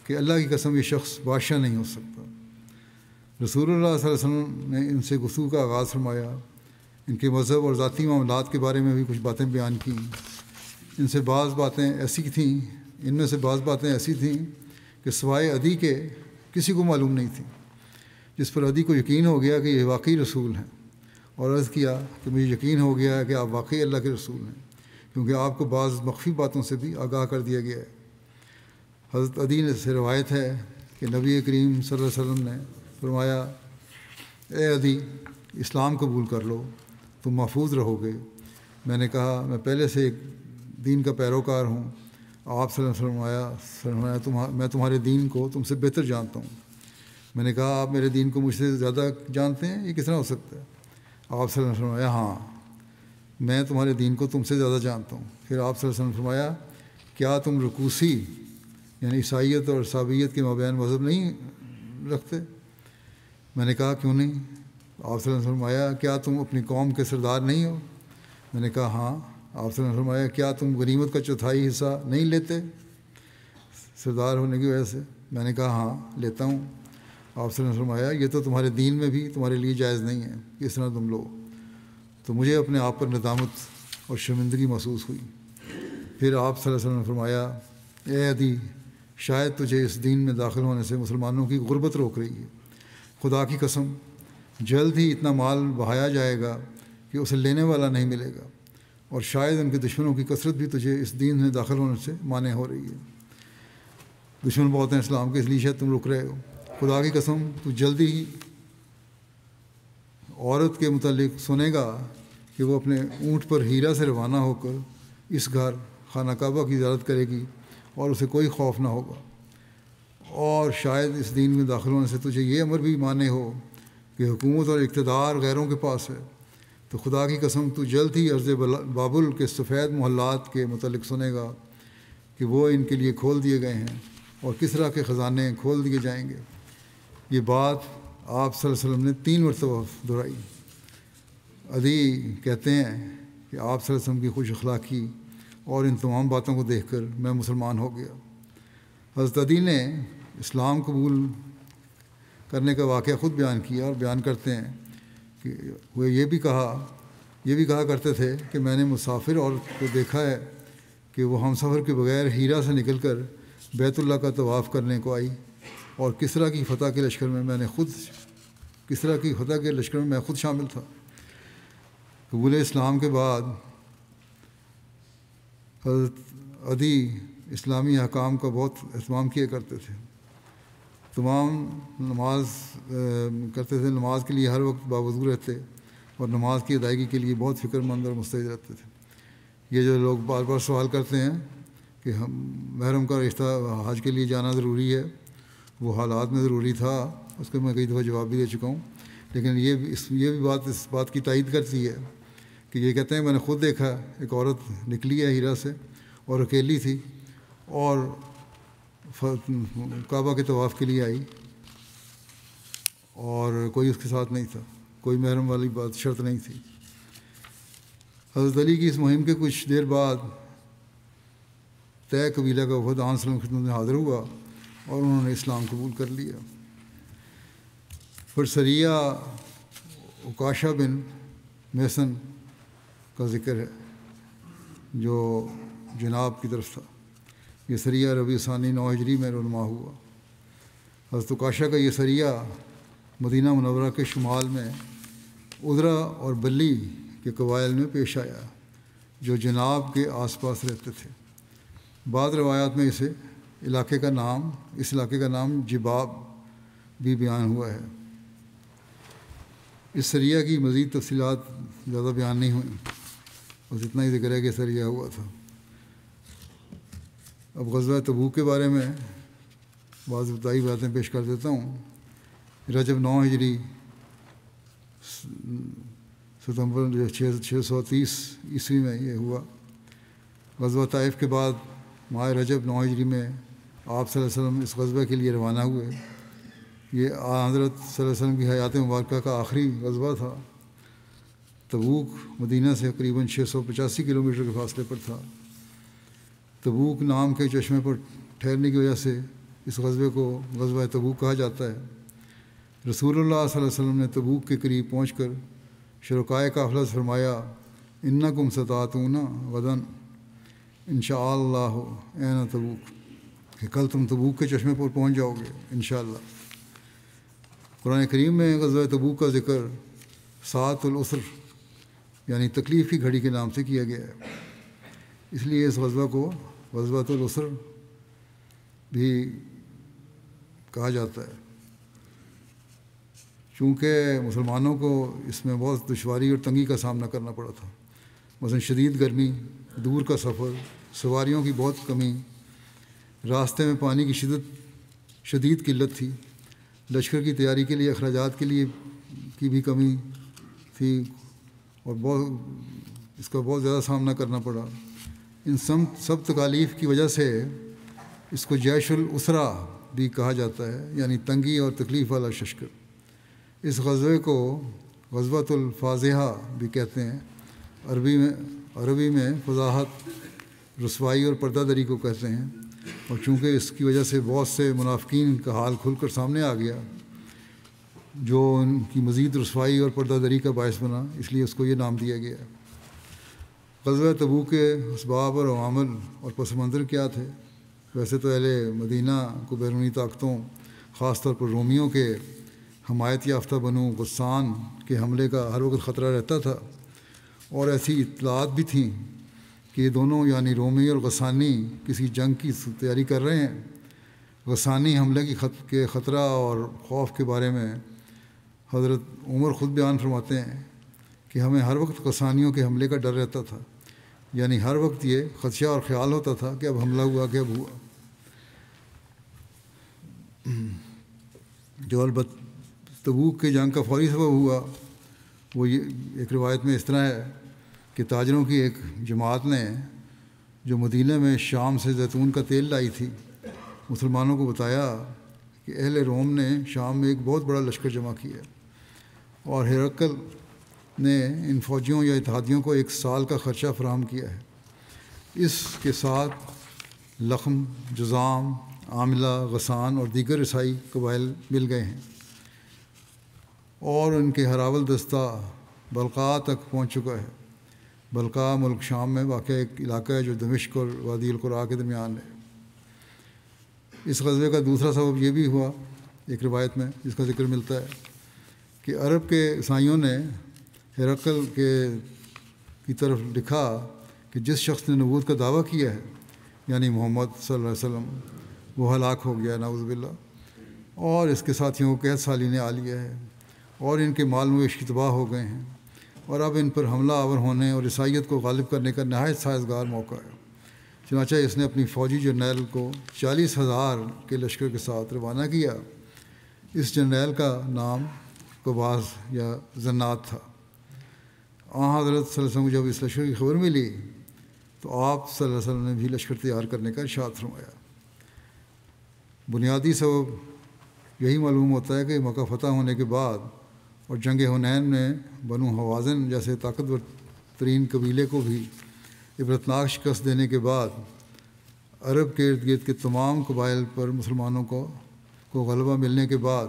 Speaker 2: کہ اللہ کی قسم یہ شخص بادشاہ نہیں ہو سکتا۔ رسول اللہ صلی اللہ علیہ وسلم نے ان سے گفتگو کا آغاز فرمایا ان کے مذہب اور ذاتی معاملات کے بارے میں بھی کچھ باتیں بیان کیں۔ ان میں سے بعض باتیں ایسی تھیں کہ سوائے عدی کے کسی کو معلوم نہیں تھی، جس پر عدی کو یقین ہو گیا کہ یہ واقعی رسول ہیں، اور عرض کیا کہ مجھے یقین ہو گیا ہے کہ آپ واقعی اللہ کے رسول ہیں، کیونکہ آپ کو بعض مخفی باتوں سے بھی آگاہ کر دیا گیا ہے۔ حضرت عدی سے روایت ہے کہ نبی کریم صلی اللہ علیہ وسلم نے فرمایا، اے عدی، اسلام قبول کر لو، تم محفوظ رہو گے۔ میں نے کہا، میں پہلے سے ایک دین کا پیروکار ہوں۔ آپ صلی اللہ علیہ وسلم فرمایا، میں تمہارے دین کو تم سے بہتر جانتا ہوں۔ میں نے کہا، آپ میرے دین کو مجھ سے زیادہ جانتے ہیں، یہ کس طرح ہو سکتا ہے؟ آپ صلی اللہ علیہ وسلم فرمایا، ہاں، میں تمہارے دین کو تم سے زیادہ جانتا ہوں۔ پھر آپ صلی اللہ علیہ وسلم فرمایا، کیا تم رکوسی یعنی عیسائیت اور صابیت کے مابین مذہب نہیں رکھتے؟ میں نے کہا، کیوں نہیں؟ آپ صلی اللہ علیہ وسلم فرمایا، کیا تم اپنی قوم کے سردار نہیں ہو؟ میں نے کہا، ہاں۔ آپ صلی اللہ علیہ وسلم فرمایا، کیا تم غنیمت کا چوتھائی حصہ نہیں لیتے سردار ہونے کی وجہ سے؟ میں نے کہا، ہاں لیتا ہوں۔ آپ صلی اللہ علیہ وسلم فرمایا، یہ تو تمہارے دین میں بھی تمہارے لیے جائز نہیں ہے، اس طرح تم لو۔ تو مجھے اپنے آپ پر ندامت اور شرمندگی محسوس ہوئی۔ پھر آپ صلی اللہ علیہ وسلم نے فرمایا، اے عدی، شاید تجھے اس دین میں داخل ہونے سے مسلمانوں کی غربت روک رہی ہے۔ خدا کی قسم، جلد ہی اتنا مال بہایا جائے گا کہ اسے لینے والا نہیں ملے گا، اور شاید ان کے دشمنوں کی کثرت بھی تجھے اس دین میں داخل ہونے سے مانع ہو رہی ہے۔ دشمن بہت ہیں اسلام کے، اس لیے شاید تم رک رہے ہو۔ خدا کی قسم، تو جلدی ہی عورت کے متعلق سنے گا کہ وہ اپنے اونٹ پر ہیرا سے روانہ ہو کر اس گھر خانہ کعبہ کی زیارت کرے گی اور اسے کوئی خوف نہ ہوگا، اور شاید اس دین میں داخل ہونے سے تجھے یہ امر بھی مانے ہو کہ حکومت اور اقتدار غیروں کے پاس ہے۔ تو خدا کی قسم، تو جلد ہی ارض بابل کے سفید محلات کے متعلق سنے گا کہ وہ ان کے لیے کھول دیے گئے ہیں، اور کس طرح کے خزانے کھول دیے جائیں گے۔ یہ بات آپ صلی اللہ علیہ وسلم نے 3 مرتبہ دہرائی۔ عدی کہتے ہیں کہ آپ صلی اللہ علیہ وسلم کی خوش اخلاقی اور ان تمام باتوں کو دیکھ کر میں مسلمان ہو گیا۔ حضرت عدی نے اسلام قبول کرنے کا واقعہ خود بیان کیا، اور بیان کرتے ہیں کہ وہ یہ بھی کہا کرتے تھے کہ میں نے مسافر عورت کو دیکھا ہے کہ وہ ہم سفر کے بغیر ہیرا سے نکل کر بیت اللہ کا طواف کرنے کو آئی، اور کس طرح کی فتح کے لشکر میں میں خود شامل تھا۔ قبول اسلام کے بعد حضرت عدی اسلامی احکام کا بہت اہتمام کیا کرتے تھے۔ نماز کے لیے ہر وقت باوضو رہتے، اور نماز کی ادائیگی کے لیے بہت فکر مند اور مستعد رہتے تھے۔ یہ جو لوگ بار بار سوال کرتے ہیں کہ محرم کا رشتہ حج کے لیے جانا ضروری ہے، وہ حالات میں ضروری تھا، اس کا میں کئی دفعہ جواب بھی دے چکا ہوں، لیکن یہ بھی اس بات کی تائید کرتی ہے کہ یہ کہتے ہیں میں نے خود دیکھا، ایک عورت نکلی ہے ہیرا سے اور اکیلی تھی، اور کعبہ کے طواف کے لیے آئی، اور کوئی اس کے ساتھ نہیں تھا، کوئی محرم والی بات شرط نہیں تھی۔ حضرت علی کی اس مہم کے کچھ دیر بعد طے قبیلہ کا وفد آن صلی اللہ علیہ وسلم کی خدمت میں حاضر ہوا، اور انہوں نے اسلام قبول کر لیا۔ پھر سریہ عکاشہ بن محصن کا ذکر ہے جو جناب کی طرف تھا۔ یہ سریہ ربیع ثانی 9 ہجری میں رونما ہوا۔ حضرت عکاشہ کا یہ سریہ مدینہ منورہ کے شمال میں ادرا اور بلی کے قبائل میں پیش آیا جو جناب کے آس پاس رہتے تھے۔ بعض روایات میں اس علاقے کا نام جباب بھی بیان ہوا ہے۔ اس سریہ کی مزید تفصیلات زیادہ بیان نہیں ہوئیں، بس اتنا ہی ذکر ہے کہ سریہ ہوا تھا۔ اب غزوہ تبوک کے بارے میں بعض ابتدائی باتیں پیش کر دیتا ہوں۔ رجب 9 ہجری ستمبر 630 عیسوی میں یہ ہوا۔ غزوہ طائف کے بعد ماہ رجب 9 ہجری میں آپ صلی اللہ علیہ وسلم اس غزوہ کے لیے روانہ ہوئے۔ یہ حضرت صلی اللہ علیہ وسلم کی حیات مبارکہ کا آخری غزوہ تھا۔ تبوک مدینہ سے تقریباً 685 کلومیٹر کے فاصلے پر تھا۔ تبوک نام کے چشمے پر ٹھہرنے کی وجہ سے اس غزوے کو غزوہ تبوک کہا جاتا ہے۔ رسول اللہ صلی اللہ علیہ وسلم نے تبوک کے قریب پہنچ کر شرکائے قافلہ سے فرمایا انکم ستاتون غدن انشاء اللہ عین تبوک، کہ کل تم تبوک کے چشمے پر پہنچ جاؤ گے انشاءاللہ۔ قرآن کریم میں غزوہ تبوک کا ذکر ساعۃ العسر یعنی تکلیف کی گھڑی کے نام سے کیا گیا ہے، اس لیے اس غزوہ کو غزوۃ العسر بھی کہا جاتا ہے، چونکہ مسلمانوں کو اس میں بہت دشواری اور تنگی کا سامنا کرنا پڑا تھا، مثلا شدید گرمی، دور کا سفر، سواریوں کی بہت کمی، راستے میں پانی کی شدید قلت تھی، لشکر کی تیاری کے لیے اخراجات کے لیے کی بھی کمی تھی اور اس کا بہت زیادہ سامنا کرنا پڑا۔ ان سب تکالیف کی وجہ سے اس کو جیش الاسرا بھی کہا جاتا ہے، یعنی تنگی اور تکلیف والا لشکر۔ اس غزوے کو غزوۃ الفاضحہ بھی کہتے ہیں، عربی میں فضاحت، رسوائی اور پردہ دری کو کہتے ہیں، اور چونکہ اس کی وجہ سے بہت سے منافقین کا حال کھل کر سامنے آ گیا جو ان کی مزید رسوائی اور پردہ دری کا باعث بنا، اس لیے اس کو یہ نام دیا گیا ہے۔ غزوہ تبوک کے اسباب اور عوامل اور پس منظر کیا تھے؟ ویسے تو اہل مدینہ کو بیرونی طاقتوں، خاص طور پر رومیوں کے حمایت یافتہ بنو غسان کے حملے کا ہر وقت خطرہ رہتا تھا، اور ایسی اطلاعات بھی تھیں کہ یہ دونوں یعنی رومی اور غسانی کسی جنگ کی تیاری کر رہے ہیں۔ غسانی حملے کے خطرہ اور خوف کے بارے میں حضرت عمر خود بیان فرماتے ہیں کہ ہمیں ہر وقت غسانیوں کے حملے کا ڈر رہتا تھا، یعنی ہر وقت یہ خدشہ اور خیال ہوتا تھا کہ اب حملہ ہوا کہ اب ہوا۔ جو البتہ تبوک کے جنگ کا فوری سبب ہوا وہ یہ ایک روایت میں اس طرح ہے کہ تاجروں کی ایک جماعت نے جو مدینہ میں شام سے زیتون کا تیل لائی تھی، مسلمانوں کو بتایا کہ اہل روم نے شام میں ایک بہت بڑا لشکر جمع کیا ہے اور ہرقل نے ان فوجیوں یا اتحادیوں کو 1 سال کا خرچہ فراہم کیا ہے۔ اس کے ساتھ لخم، جذام، عاملہ، غسان اور دیگر عیسائی قبائل مل گئے ہیں اور ان کے ہراول دستہ بلقاء تک پہنچ چکا ہے۔ بلقاء ملک شام میں واقع ایک علاقہ ہے جو دمشق اور وادی القرا کے درمیان ہے۔ اس غزوے کا دوسرا سبب یہ بھی ہوا ایک روایت میں جس کا ذکر ملتا ہے کہ عرب کے عیسائیوں نے ہرقل کی طرف لکھا کہ جس شخص نے نبوت کا دعویٰ کیا ہے یعنی محمد صلی اللہ علیہ وسلم وہ ہلاک ہو گیا نعوذ باللہ، اور اس کے ساتھیوں کو قحط سالی نے آ لیا ہے اور ان کے مال مویشی تباہ ہو گئے ہیں، اور اب ان پر حملہ آور ہونے اور عیسائیت کو غالب کرنے کا نہایت سازگار موقع ہے۔ چنانچہ اس نے اپنی فوجی جرنیل کو 40,000 کے لشکر کے ساتھ روانہ کیا۔ اس جرنیل کا نام قباز یا زنات تھا۔ حضرت صلی اللہ علیہ وسلم کو جب اس لشکر کی خبر ملی تو آپ صلی اللہ علیہ وسلم نے بھی لشکر تیار کرنے کا ارشاد فرمایا۔ بنیادی سبب یہی معلوم ہوتا ہے کہ مکہ فتح ہونے کے بعد اور جنگ حنین میں بنو حوازن جیسے طاقتور ترین قبیلے کو بھی عبرتناک شکست دینے کے بعد عرب کے ارد گرد کے تمام قبائل پر مسلمانوں کو غلبہ ملنے کے بعد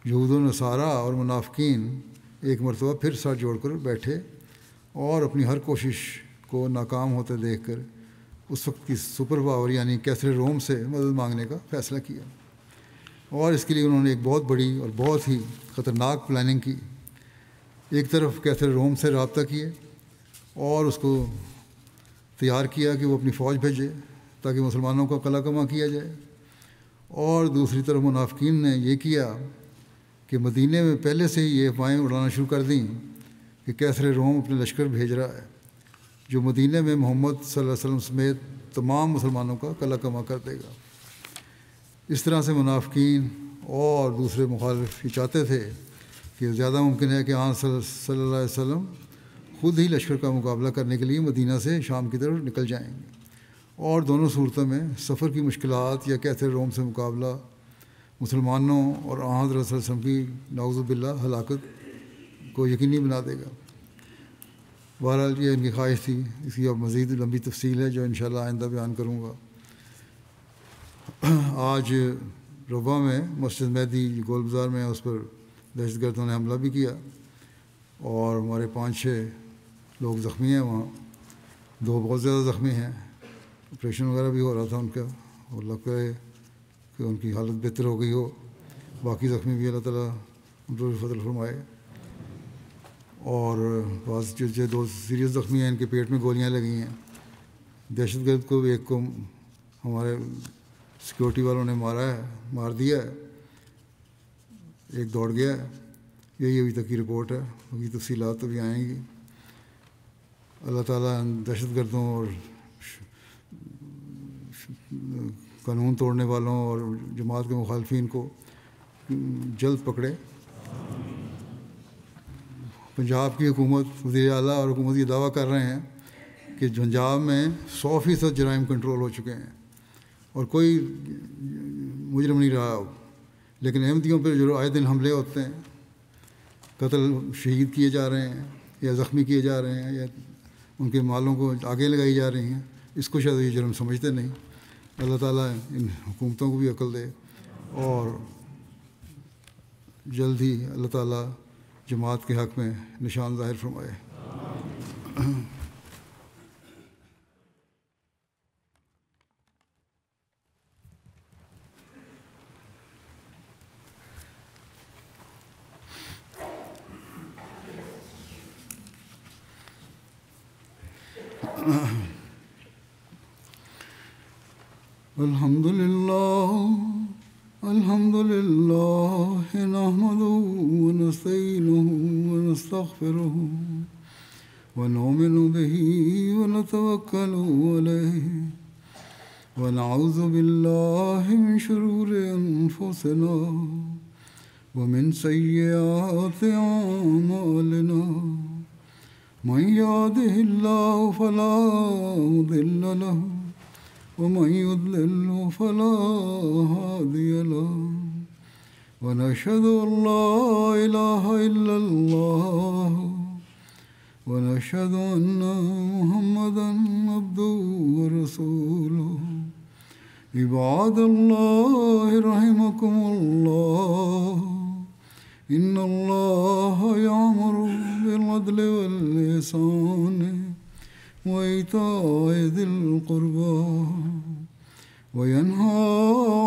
Speaker 2: یہود و نصارہ اور منافقین ایک مرتبہ پھر سر جوڑ کر بیٹھے اور اپنی ہر کوشش کو ناکام ہوتے دیکھ کر اس وقت کی سپر پاور یعنی کیسر روم سے مدد مانگنے کا فیصلہ کیا، اور اس کے لیے انہوں نے ایک بہت بڑی اور بہت ہی خطرناک پلاننگ کی۔ ایک طرف کیسر روم سے رابطہ کیے اور اس کو تیار کیا کہ وہ اپنی فوج بھیجے تاکہ مسلمانوں کا قلع کما کیا جائے، اور دوسری طرف منافقین نے یہ کیا کہ مدینے میں پہلے سے ہی یہ افواہیں اڑانا شروع کر دیں کہ کیسر روم اپنے لشکر بھیج رہا ہے جو مدینے میں محمد صلی اللہ علیہ وسلم سمیت تمام مسلمانوں کا قلع کما کر دے گا۔ اس طرح سے منافقین اور دوسرے مخالف یہ چاہتے تھے کہ زیادہ ممکن ہے کہ آن صلی اللہ علیہ وسلم خود ہی لشکر کا مقابلہ کرنے کے لیے مدینہ سے شام کی طرف نکل جائیں گے، اور دونوں صورتوں میں سفر کی مشکلات یا کیسر روم سے مقابلہ مسلمانوں اور آن حضرت صلی اللہ علیہ وسلم کی نعوذ باللہ ہلاکت کو یقینی بنا دے گا۔ بہرحال یہ ان کی خواہش تھی، اس کی اب مزید لمبی تفصیل ہے جو انشاءاللہ آئندہ بیان کروں گا۔ آج ربا میں مسجد مہدی گول بازار میں اس پر دہشت گردوں نے حملہ بھی کیا، اور ہمارے 5-6 لوگ زخمی ہیں وہاں. 2 بہت زیادہ زخمی ہیں. آپریشن وغیرہ بھی ہو رہا تھا ان کا. اللہ کرے کہ ان کی حالت بہتر ہو گئی ہو. باقی زخمی بھی اللہ تعالیٰ ان پر فضل فرمائے. اور بعض جو 2 سیریس زخمی ہیں ان کے پیٹ میں گولیاں لگی ہیں. دہشت گرد کو بھی ایک کو ہمارے سیکورٹی والوں نے مار دیا ہے. ایک دوڑ گیا ہے. یہی ابھی تک کی رپورٹ ہے. باقی تفصیلات ابھی آئیں گی. اللہ تعالیٰ دہشت گردوں اور قانون توڑنے والوں اور جماعت کے مخالفین کو جلد پکڑے. پنجاب کی حکومت، وزیر اعلیٰ اور حکومت یہ دعویٰ کر رہے ہیں کہ پنجاب میں 100% جرائم کنٹرول ہو چکے ہیں اور کوئی مجرم نہیں رہا. لیکن احمدیوں پہ جو آئے دن حملے ہوتے ہیں، قتل شہید کیے جا رہے ہیں یا زخمی کیے جا رہے ہیں یا ان کے مالوں کو آگے لگائی جا رہی ہیں، اس کو شاید یہ جرم سمجھتے نہیں. اللہ تعالیٰ ان حکومتوں کو بھی عقل دے اور جلد ہی اللہ تعالیٰ جماعت کے حق میں نشان ظاہر فرمائے. الحمد لله نحمده ونستعينه ونستغفره ونؤمن به ونتوكل عليه ونعوذ بالله من شرور أنفسنا ومن سيئات أعمالنا. من يهده الله فلا مضل له ومن يضلل فلا هادي له. ونشهد أن لا إله إلا الله ونشهد أن محمدا عبده ورسوله. عباد الله رحمكم الله، إن الله يأمر بالعدل والإحسان وإيتاء ذي القربى وينهى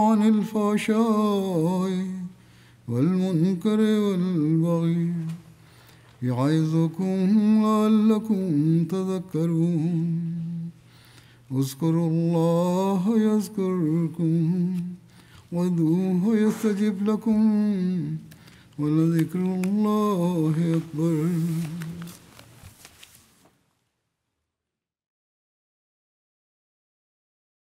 Speaker 2: عن الفحشاء والمنكر والبغي يعظكم لعلكم تذكرون. اذكروا الله يذكركم وادعوه يستجب لكم ولذكر الله أكبر.